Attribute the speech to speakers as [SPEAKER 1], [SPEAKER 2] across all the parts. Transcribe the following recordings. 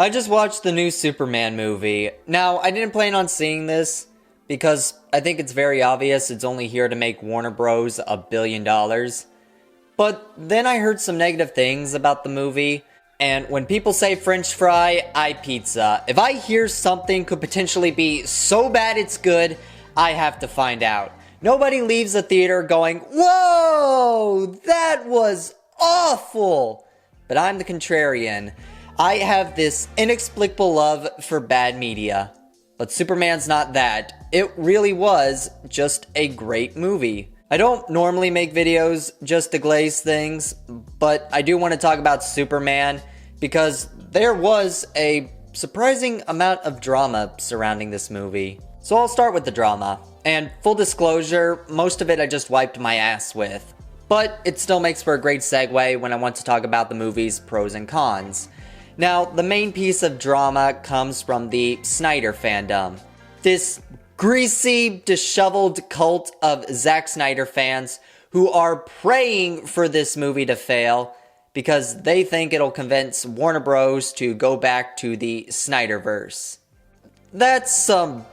[SPEAKER 1] I just watched the new Superman movie. Now, I didn't plan on seeing this because I think it's very obvious it's only here to make Warner Bros. $1 billion. But then I heard some negative things about the movie, and when people say French fry, I pizza. If I hear something could potentially be so bad it's good, I have to find out. Nobody leaves the theater going, "Whoa, that was awful!" But I'm the contrarian. I have this inexplicable love for bad media. But Superman's not that. It really was just a great movie. I don't normally make videos just to glaze things, but I do want to talk about Superman because there was a surprising amount of drama surrounding this movie. So I'll start with the drama. And full disclosure, most of it I just wiped my ass with. But it still makes for a great segue when I want to talk about the movie's pros and cons. Now, the main piece of drama comes from the Snyder fandom. This greasy, disheveled cult of Zack Snyder fans who are praying for this movie to fail because they think it'll convince Warner Bros. To go back to the Snyderverse. That's some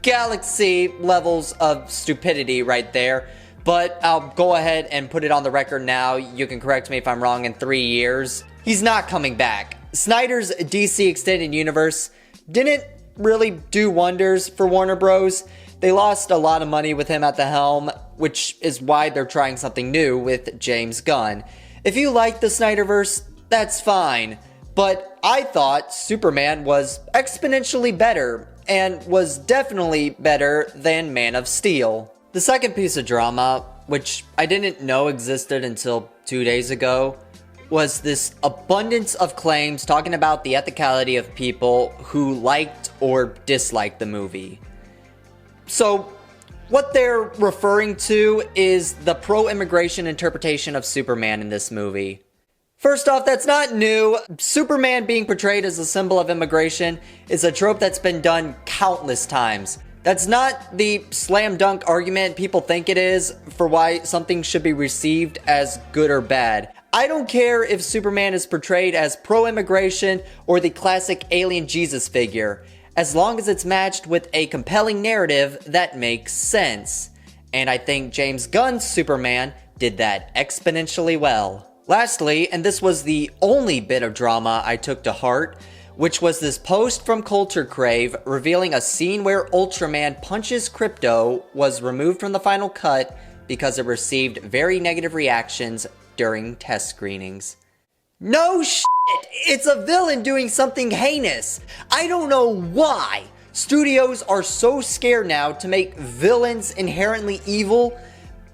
[SPEAKER 1] galaxy levels of stupidity right there, but I'll go ahead and put it on the record now. You can correct me if I'm wrong in 3 years. He's not coming back. Snyder's DC Extended Universe didn't really do wonders for Warner Bros. They lost a lot of money with him at the helm, which is why they're trying something new with James Gunn. If you like the Snyderverse, that's fine, but I thought Superman was exponentially better and was definitely better than Man of Steel. The second piece of drama, which I didn't know existed until 2 days ago, was this abundance of claims talking about the ethicality of people who liked or disliked the movie. So, what they're referring to is the pro-immigration interpretation of Superman in this movie. First off, that's not new. Superman being portrayed as a symbol of immigration is a trope that's been done countless times. That's not the slam dunk argument people think it is for why something should be received as good or bad. I don't care if Superman is portrayed as pro-immigration or the classic alien Jesus figure, as long as it's matched with a compelling narrative that makes sense. And I think James Gunn's Superman did that exponentially well. Lastly, and this was the only bit of drama I took to heart, which was this post from Culture Crave revealing a scene where Ultraman punches Krypto was removed from the final cut because it received very negative reactions during test screenings. No shit! It's a villain doing something heinous! I don't know why studios are so scared now to make villains inherently evil,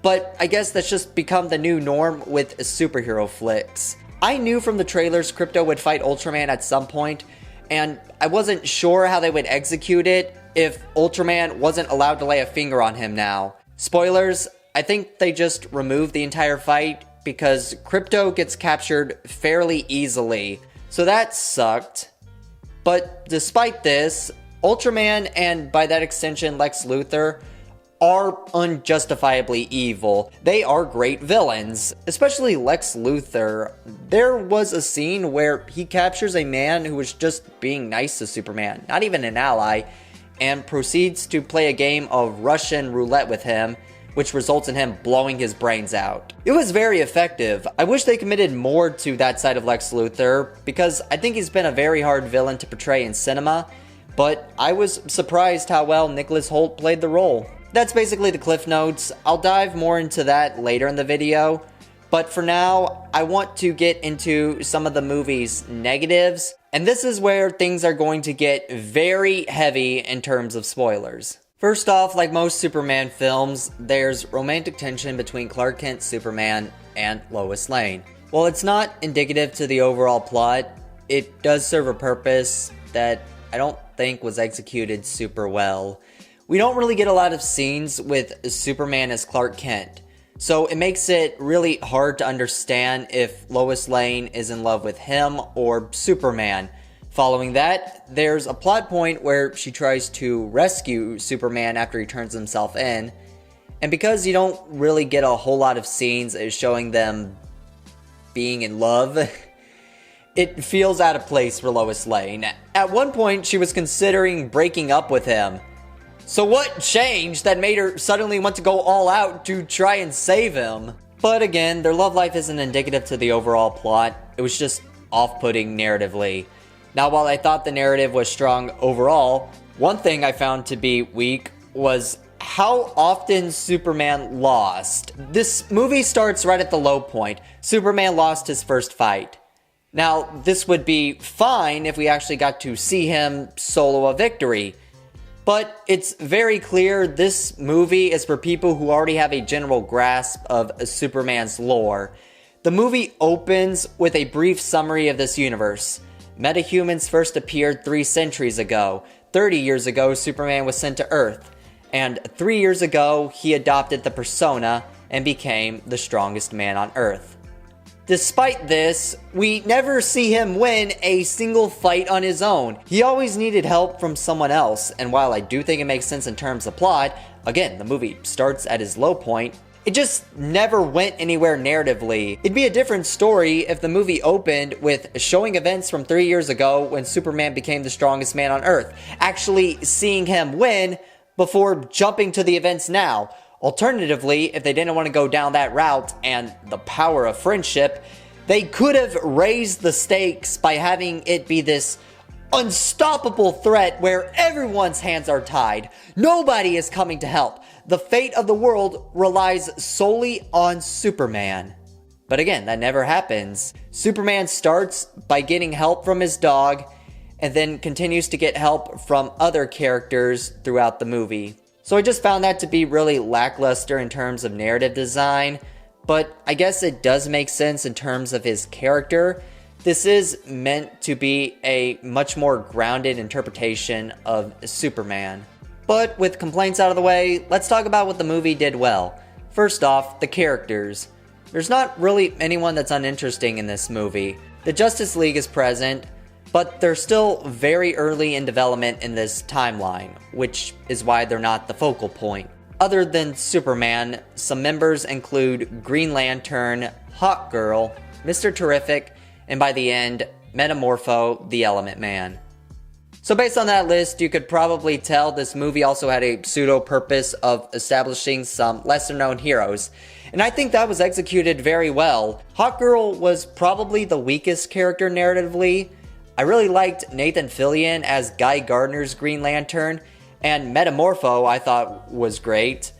[SPEAKER 1] but I guess that's just become the new norm with superhero flicks. I knew from the trailers Krypto would fight Ultraman at some point, and I wasn't sure how they would execute it if Ultraman wasn't allowed to lay a finger on him now. Spoilers, I think they just removed the entire fight because Krypto gets captured fairly easily, so that sucked. But despite this, Ultraman and by that extension Lex Luthor are unjustifiably evil. They are great villains, especially Lex Luthor. There was a scene where he captures a man who was just being nice to Superman, not even an ally, and proceeds to play a game of Russian roulette with him, which results in him blowing his brains out. It was very effective. I wish they committed more to that side of Lex Luthor, because I think he's been a very hard villain to portray in cinema, but I was surprised how well Nicholas Hoult played the role. That's basically the cliff notes. I'll dive more into that later in the video, but for now, I want to get into some of the movie's negatives, and this is where things are going to get very heavy in terms of spoilers. First off, like most Superman films, there's romantic tension between Clark Kent, Superman, and Lois Lane. While it's not indicative to the overall plot, it does serve a purpose that I don't think was executed super well. We don't really get a lot of scenes with Superman as Clark Kent, so it makes it really hard to understand if Lois Lane is in love with him or Superman. Following that, there's a plot point where she tries to rescue Superman after he turns himself in, and because you don't really get a whole lot of scenes showing them being in love, It feels out of place for Lois Lane. At one point, she was considering breaking up with him. So what changed that made her suddenly want to go all out to try and save him? But again, their love life isn't indicative to the overall plot. It was just off-putting narratively. Now, while I thought the narrative was strong overall, one thing I found to be weak was how often Superman lost. This movie starts right at the low point. Superman lost his first fight. Now, this would be fine if we actually got to see him solo a victory. But it's very clear this movie is for people who already have a general grasp of Superman's lore. The movie opens with a brief summary of this universe. Metahumans first appeared 3 centuries ago. 30 years ago, Superman was sent to Earth. And 3 years ago, he adopted the persona and became the strongest man on Earth. Despite this, we never see him win a single fight on his own. He always needed help from someone else, and while I do think it makes sense in terms of plot, again, the movie starts at his low point, it just never went anywhere narratively. It'd be a different story if the movie opened with showing events from 3 years ago when Superman became the strongest man on Earth, actually seeing him win before jumping to the events now. Alternatively, if they didn't want to go down that route and the power of friendship, they could have raised the stakes by having it be this unstoppable threat where everyone's hands are tied. Nobody is coming to help. The fate of the world relies solely on Superman. But again, that never happens. Superman starts by getting help from his dog and then continues to get help from other characters throughout the movie. So I just found that to be really lackluster in terms of narrative design, but I guess it does make sense in terms of his character. This is meant to be a much more grounded interpretation of Superman. But with complaints out of the way, let's talk about what the movie did well. First off, the characters. There's not really anyone that's uninteresting in this movie. The Justice League is present, but they're still very early in development in this timeline, which is why they're not the focal point. Other than Superman, some members include Green Lantern, Hawkgirl, Mr. Terrific, and by the end, Metamorpho, the Element Man. So based on that list, you could probably tell this movie also had a pseudo-purpose of establishing some lesser-known heroes, and I think that was executed very well. Hawkgirl was probably the weakest character narratively. I really liked Nathan Fillion as Guy Gardner's Green Lantern, and Metamorpho I thought was great.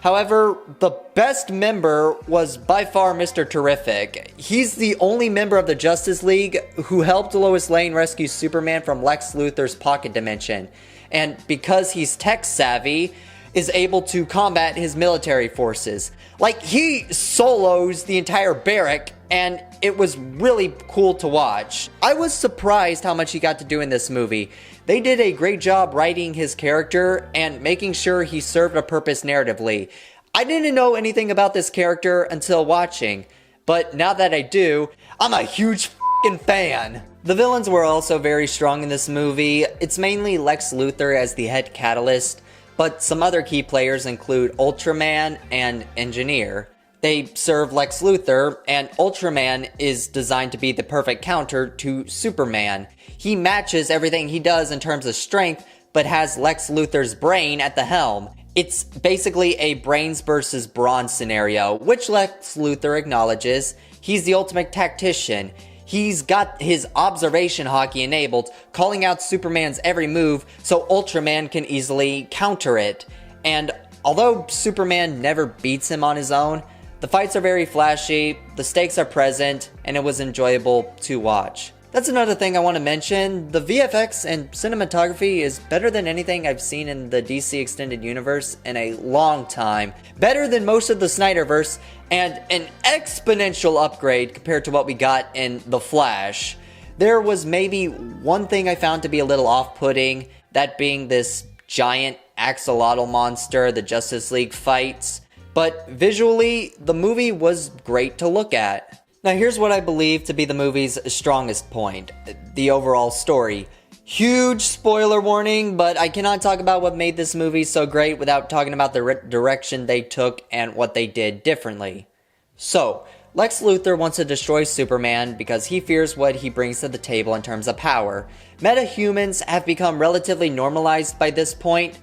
[SPEAKER 1] However, the best member was by far Mr. Terrific. He's the only member of the Justice League who helped Lois Lane rescue Superman from Lex Luthor's pocket dimension, and because he's tech savvy, is able to combat his military forces. Like, he solos the entire barrack, and it was really cool to watch. I was surprised how much he got to do in this movie. They did a great job writing his character and making sure he served a purpose narratively. I didn't know anything about this character until watching, but now that I do, I'm a huge f***ing fan. The villains were also very strong in this movie. It's mainly Lex Luthor as the head catalyst, but some other key players include Ultraman and Engineer. They serve Lex Luthor, and Ultraman is designed to be the perfect counter to Superman. He matches everything he does in terms of strength, but has Lex Luthor's brain at the helm. It's basically a brains versus brawn scenario, which Lex Luthor acknowledges. He's the ultimate tactician. He's got his observation hockey enabled, calling out Superman's every move so Ultraman can easily counter it. And although Superman never beats him on his own, the fights are very flashy, the stakes are present, and it was enjoyable to watch. That's another thing I want to mention. The VFX and cinematography is better than anything I've seen in the DC Extended Universe in a long time. Better than most of the Snyderverse, and an exponential upgrade compared to what we got in The Flash. There was maybe one thing I found to be a little off-putting, that being this giant axolotl monster the Justice League fights. But visually, the movie was great to look at. Now here's what I believe to be the movie's strongest point, the overall story. Huge spoiler warning, but I cannot talk about what made this movie so great without talking about the direction they took and what they did differently. So, Lex Luthor wants to destroy Superman because he fears what he brings to the table in terms of power. Metahumans have become relatively normalized by this point,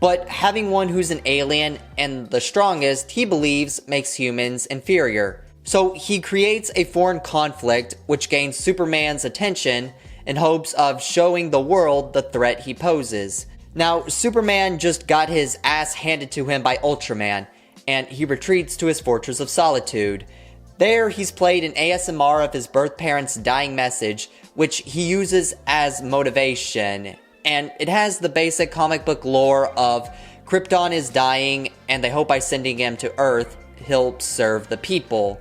[SPEAKER 1] but having one who's an alien and the strongest, he believes, makes humans inferior. So he creates a foreign conflict which gains Superman's attention in hopes of showing the world the threat he poses. Now, Superman just got his ass handed to him by Ultraman, and he retreats to his Fortress of Solitude. There, he's played an ASMR of his birth parents' dying message, which he uses as motivation. And it has the basic comic book lore of Krypton is dying, and they hope by sending him to Earth, he'll serve the people.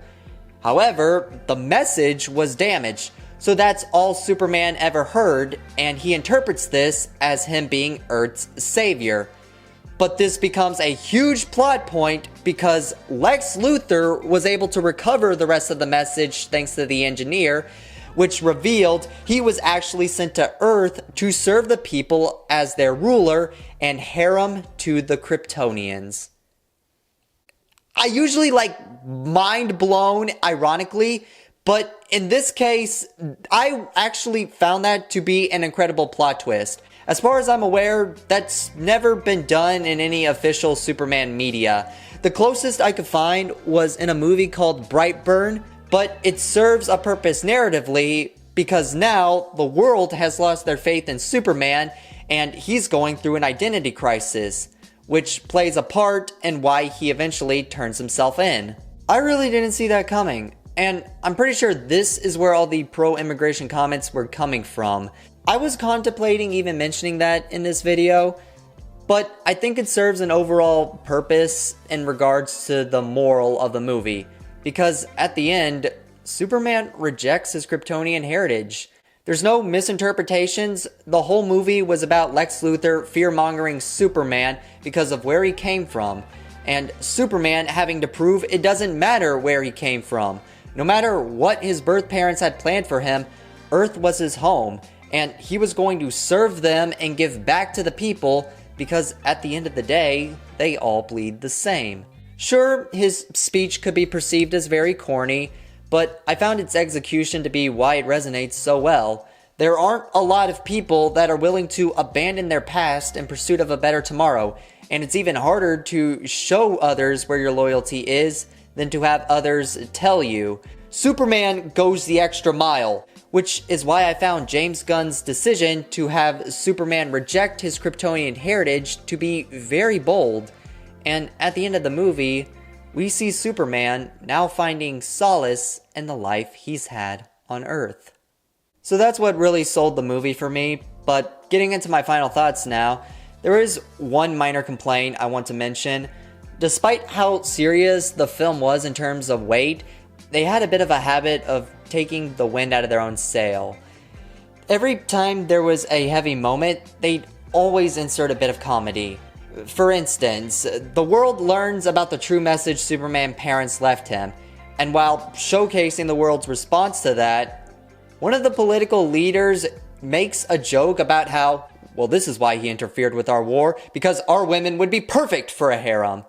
[SPEAKER 1] However, the message was damaged, so that's all Superman ever heard, and he interprets this as him being Earth's savior. But this becomes a huge plot point because Lex Luthor was able to recover the rest of the message thanks to the engineer, which revealed he was actually sent to Earth to serve the people as their ruler and harem to the Kryptonians. I usually like mind blown, ironically, but in this case, I actually found that to be an incredible plot twist. As far as I'm aware, that's never been done in any official Superman media. The closest I could find was in a movie called Brightburn, but it serves a purpose narratively because now the world has lost their faith in Superman and he's going through an identity crisis, which plays a part in why he eventually turns himself in. I really didn't see that coming, and I'm pretty sure this is where all the pro-immigration comments were coming from. I was contemplating even mentioning that in this video, but I think it serves an overall purpose in regards to the moral of the movie, because at the end, Superman rejects his Kryptonian heritage. There's no misinterpretations. The whole movie was about Lex Luthor fear-mongering Superman because of where he came from, and Superman having to prove it doesn't matter where he came from. No matter what his birth parents had planned for him, Earth was his home, and he was going to serve them and give back to the people because at the end of the day, they all bleed the same. Sure, his speech could be perceived as very corny, but I found its execution to be why it resonates so well. There aren't a lot of people that are willing to abandon their past in pursuit of a better tomorrow, and it's even harder to show others where your loyalty is than to have others tell you. Superman goes the extra mile, which is why I found James Gunn's decision to have Superman reject his Kryptonian heritage to be very bold. And at the end of the movie, we see Superman now finding solace in the life he's had on Earth. So that's what really sold the movie for me, but getting into my final thoughts now, there is one minor complaint I want to mention. Despite how serious the film was in terms of weight, they had a bit of a habit of taking the wind out of their own sail. Every time there was a heavy moment, they'd always insert a bit of comedy. For instance, the world learns about the true message Superman parents left him, and while showcasing the world's response to that, one of the political leaders makes a joke about how, well, this is why he interfered with our war, because our women would be perfect for a harem.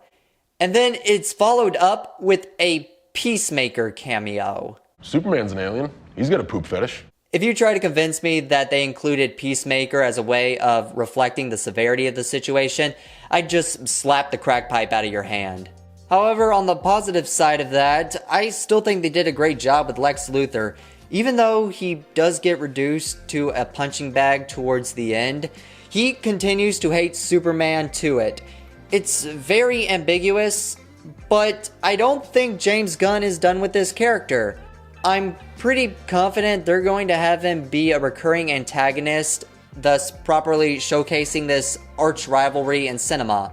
[SPEAKER 1] And then it's followed up with a Peacemaker cameo.
[SPEAKER 2] Superman's an alien. He's got a poop fetish.
[SPEAKER 1] If you try to convince me that they included Peacemaker as a way of reflecting the severity of the situation, I'd just slap the crack pipe out of your hand. However, on the positive side of that, I still think they did a great job with Lex Luthor. Even though he does get reduced to a punching bag towards the end, he continues to hate Superman to it. It's very ambiguous, but I don't think James Gunn is done with this character. I'm pretty confident they're going to have him be a recurring antagonist, thus properly showcasing this arch rivalry in cinema.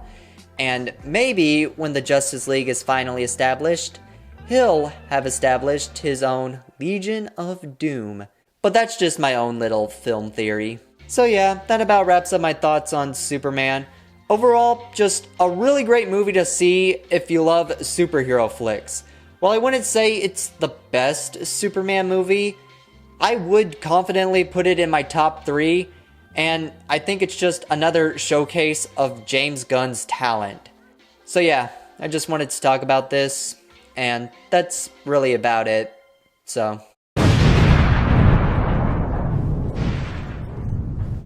[SPEAKER 1] And maybe when the Justice League is finally established, he'll have established his own Legion of Doom. But that's just my own little film theory. So yeah, that about wraps up my thoughts on Superman. Overall, just a really great movie to see if you love superhero flicks. While I wouldn't say it's the best Superman movie, I would confidently put it in my top 3, and I think it's just another showcase of James Gunn's talent. So yeah, I just wanted to talk about this. and that's really about it. So